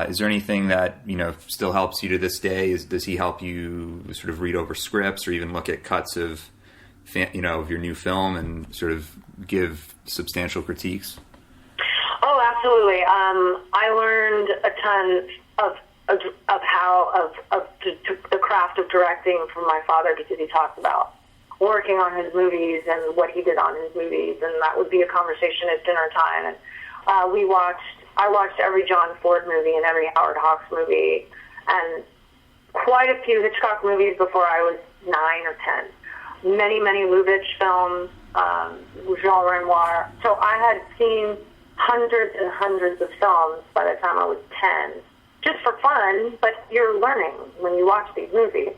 Is there anything that, you know, still helps you to this day? Does he help you sort of read over scripts or even look at cuts of, you know, of your new film and sort of give substantial critiques? Oh, absolutely. I learned a ton of the craft of directing from my father, because he talked about working on his movies and what he did on his movies, and that would be a conversation at dinner time. And I watched every John Ford movie and every Howard Hawks movie, and quite a few Hitchcock movies before I was 9 or 10. Many Lubitsch films, Jean Renoir. So I had seen hundreds and hundreds of films by the time I was 10, just for fun, but you're learning when you watch these movies.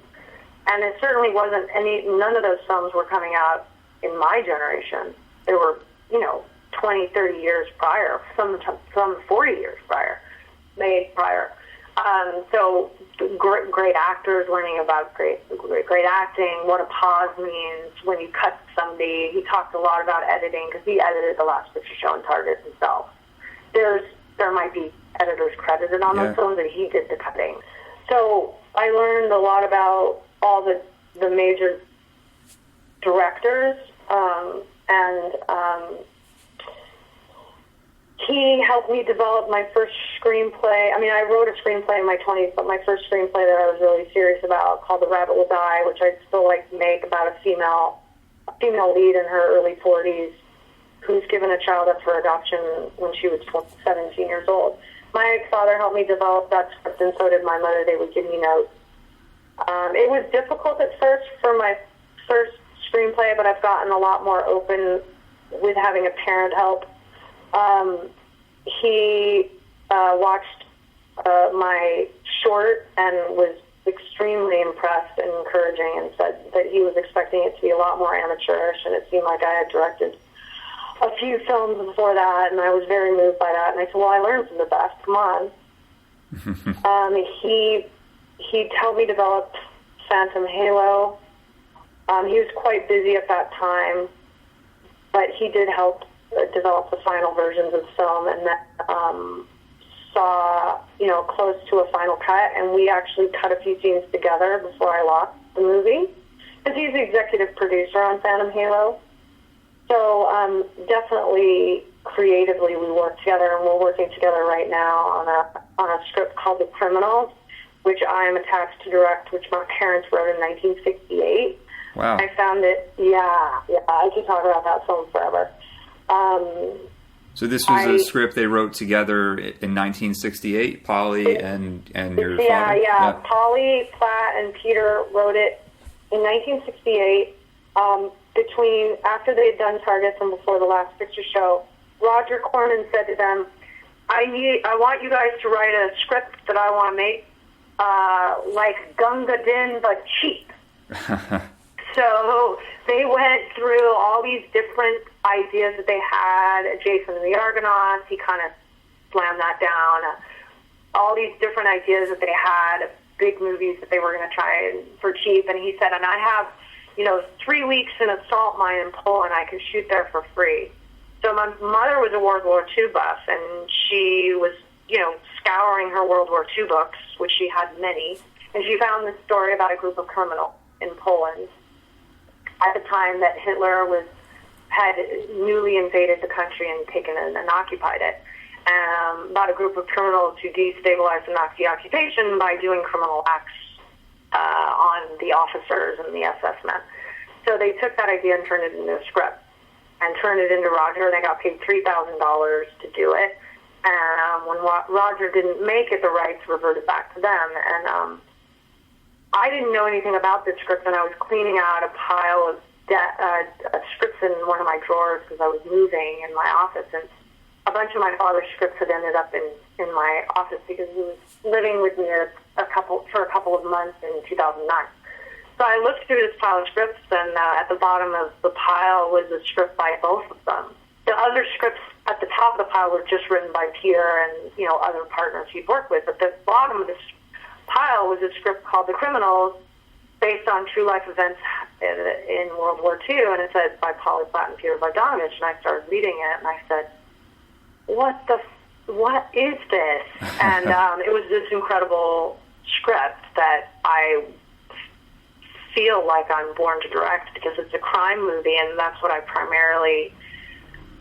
And it certainly wasn't none of those films were coming out in my generation. They were, you know, 20, 30 years prior, some 40 years made prior. So great actors, learning about great acting, what a pause means when you cut somebody. He talked a lot about editing, because he edited The Last Picture Show and Target himself. There might be editors credited on those films, and he did the cutting. So I learned a lot about all the major directors, and he helped me develop my first screenplay. I mean, I wrote a screenplay in my 20s, but my first screenplay that I was really serious about, called The Rabbit Will Die, which I'd still like to make, about a female lead in her early 40s who's given a child up for adoption when she was 17 years old. My father helped me develop that script, and so did my mother. They would give me notes. It was difficult at first for my first screenplay, but I've gotten a lot more open with having a parent help. He watched my short and was extremely impressed and encouraging, and said that he was expecting it to be a lot more amateurish, and it seemed like I had directed a few films before that, and I was very moved by that. And I said, well, I learned from the best. Come on. He helped me develop Phantom Halo. He was quite busy at that time, but he did help develop the final versions of the film, and then saw, you know, close to a final cut, and we actually cut a few scenes together before I lost the movie, because he's the executive producer on Phantom Halo. So definitely creatively we work together, and we're working together right now on a script called The Criminals, which I am attached to direct, which my parents wrote in 1968. Wow. I found it, I could talk about that film forever. So this was a script they wrote together in 1968, Polly and your father? Yeah. Polly Platt and Peter wrote it in 1968. After they had done Targets and before The Last Picture Show, Roger Corman said to them, I want you guys to write a script that I want to make like Gunga Din, but cheap. So they went through all these different ideas that they had. Jason and the Argonauts, he kind of slammed that down. All these different ideas that they had, big movies that they were going to try for cheap. And he said, and I have, 3 weeks in a salt mine in Poland. I can shoot there for free. So my mother was a World War II buff, and she was, scouring her World War II books, which she had many, and she found this story about a group of criminals in Poland at the time that Hitler had newly invaded the country and taken and occupied it. About a group of criminals who destabilized the Nazi occupation by doing criminal acts on the officers and the SS men. So they took that idea and turned it into a script and turned it into Roger. They got paid $3,000 to do it. And when Roger didn't make it, the rights reverted back to them. And I didn't know anything about this script, and I was cleaning out a pile of scripts in one of my drawers because I was moving in my office, and a bunch of my father's scripts had ended up in my office because he was living with me for a couple of months in 2009. So I looked through this pile of scripts, and at the bottom of the pile was a script by both of them. The other scripts at the top of the pile were just written by Peter and, other partners he'd worked with. But the bottom of this pile was a script called The Criminals, based on true life events in World War II, and it said by Polly Platt and Peter Bogdanovich. And I started reading it, and I said, what is this? And it was this incredible script that I feel like I'm born to direct, because it's a crime movie, and that's what I primarily...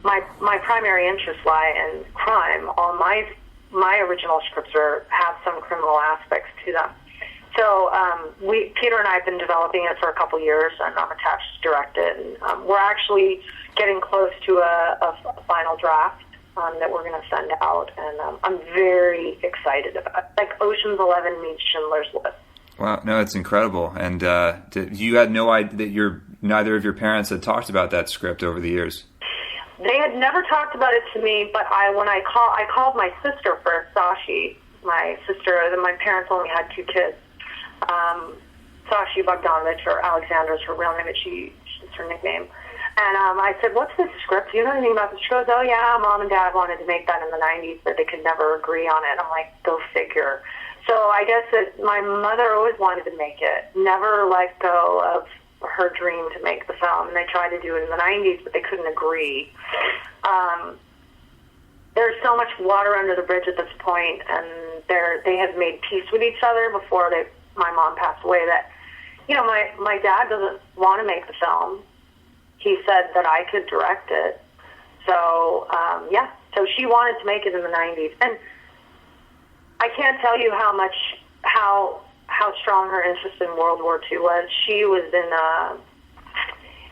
My primary interests lie in crime. All my original scripts have some criminal aspects to them. So Peter and I have been developing it for a couple years, and I'm attached to direct it. And we're actually getting close to a final draft that we're going to send out, and I'm very excited about it. Like Ocean's 11 meets Schindler's List. Wow, no, it's incredible. And you had no idea that neither of your parents had talked about that script over the years? They had never talked about it to me, but when I called my sister first, Sashi, my sister. My parents only had 2 kids. Sashi Bogdanovich, or Alexandra is her real name, but it's her nickname. And I said, "What's this script? Do you know anything about this?" She goes, "Oh yeah, Mom and Dad wanted to make that in the '90s, but they could never agree on it." I'm like, "Go figure." So I guess that my mother always wanted to make it, never let go of her dream to make the film, and they tried to do it in the 90s, but they couldn't agree. There's so much water under the bridge at this point, and they have made peace with each other before my mom passed away, that, my dad doesn't want to make the film. He said that I could direct it. So, so she wanted to make it in the 90s. And I can't tell you how strong her interest in World War II was. She was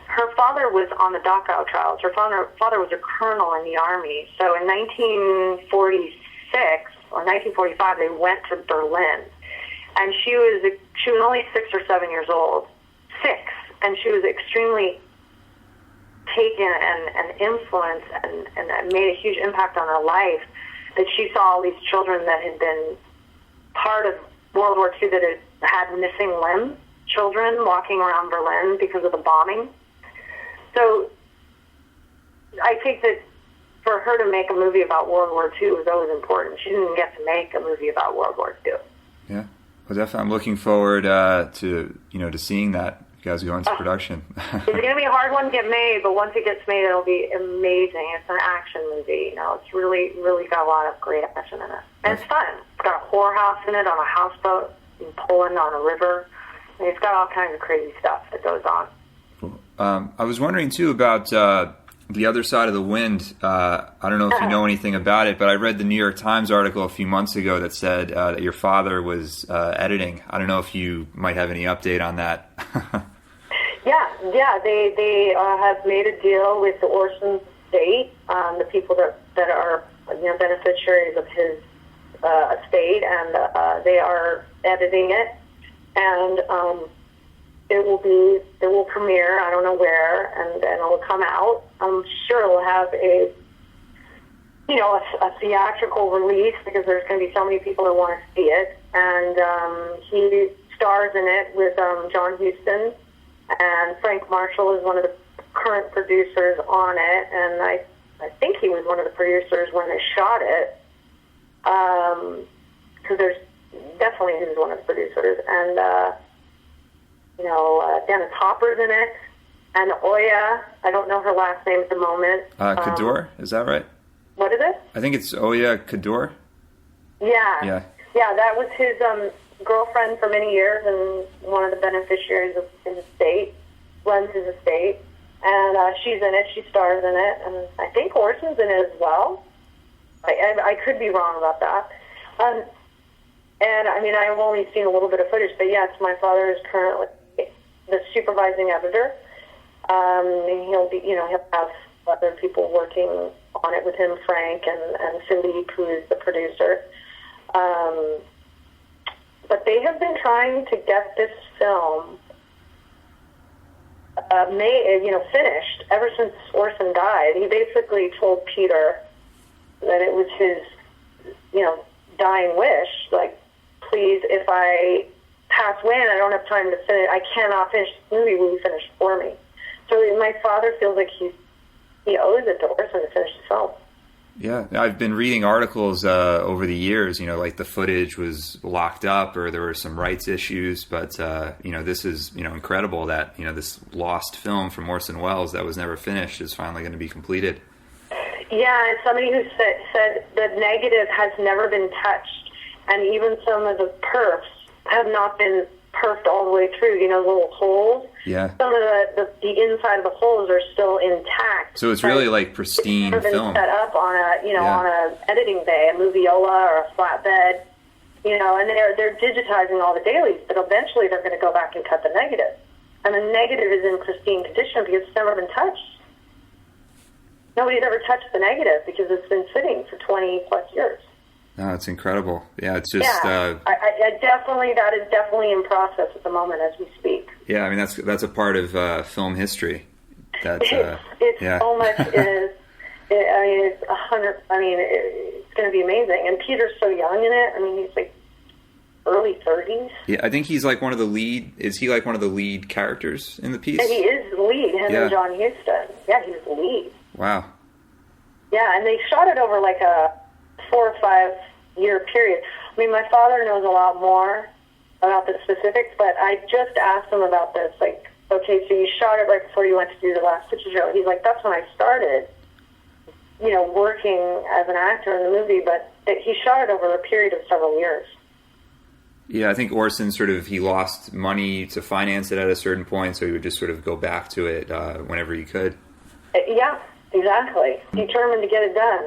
her father was on the Dachau trials. Her father was a colonel in the army. So in 1946 or 1945, they went to Berlin, and she was only 6 or 7 years old, and she was extremely taken and influenced and made a huge impact on her life, that she saw all these children that had been part of World War II that had missing limbs, children walking around Berlin because of the bombing. So I think that for her to make a movie about World War II was always important. She didn't get to make a movie about World War II. Yeah, well, definitely. I'm looking forward to seeing that. You guys go into production. It's going to be a hard one to get made, but once it gets made, it'll be amazing. It's an action movie. It's really, really got a lot of great action in it. And it's fun. It's got a whorehouse in it on a houseboat in Poland on a river. And it's got all kinds of crazy stuff that goes on. Cool. I was wondering, too, about The Other Side of the Wind. I don't know if you know anything about it, but I read the New York Times article a few months ago that said that your father was editing. I don't know if you might have any update on that. Yeah. They have made a deal with the Orson estate, the people that are beneficiaries of his estate, and they are editing it, and it will premiere. I don't know where, and then it will come out. I'm sure it will have a theatrical release because there's going to be so many people that want to see it. And he stars in it with John Huston, and Frank Marshall is one of the current producers on it, and I think he was one of the producers when they shot it, because there's definitely he was one of the producers, and Dennis Hopper's in it, and Oya, I don't know her last name at the moment. Kador, is that right? What is it? I think it's Oya Kador. Yeah, that was his girlfriend for many years, and one of the beneficiaries of his estate, runs his estate. And she's in it. She stars in it, and I think Orson's in it as well. I could be wrong about that. And I mean, I've only seen a little bit of footage, but yes, my father is currently the supervising editor. He'll have other people working on it with him, Frank and Philippe, who is the producer. But they have been trying to get this film finished ever since Orson died. He basically told Peter that it was his, dying wish, like, please, if I pass away and I don't have time to finish, I cannot finish the movie, will you finish for me? So my father feels like he owes it to Orson to finish the film. Yeah, I've been reading articles over the years, like the footage was locked up or there were some rights issues, but, this is, incredible that, this lost film from Orson Welles that was never finished is finally going to be completed. Yeah, and somebody who said the negative has never been touched, and even some of the perfs have not been perfed all the way through, little holes. Yeah. Some of the inside of the holes are still intact. So it's really like pristine it's film. Set up on a editing bay, a moviola or a flatbed, and they're digitizing all the dailies, but eventually they're going to go back and cut the negative. And the negative is in pristine condition because it's never been touched. Nobody's ever touched the negative because it's been sitting for 20 plus years. No, it's incredible. Yeah, it's just. Yeah, that is definitely in process at the moment as we speak. Yeah, I mean that's a part of film history. That's it's so much is. It's 100. It's going to be amazing. And Peter's so young in it. I mean, he's like early 30s. Yeah, I think he's like one of the lead. Is he like one of the lead characters in the piece? And he is the lead. Him and John Huston. Yeah, he's the lead. Wow. Yeah, and they shot it over like a 4 or 5 year period. I mean, my father knows a lot more about the specifics, but I just asked him about this. Like, okay, so you shot it right before you went to do the last picture show. He's like, that's when I started, working as an actor in the movie, but he shot it over a period of several years. Yeah, I think Orson he lost money to finance it at a certain point, so he would just sort of go back to it whenever he could. Yeah, exactly. Determined to get it done.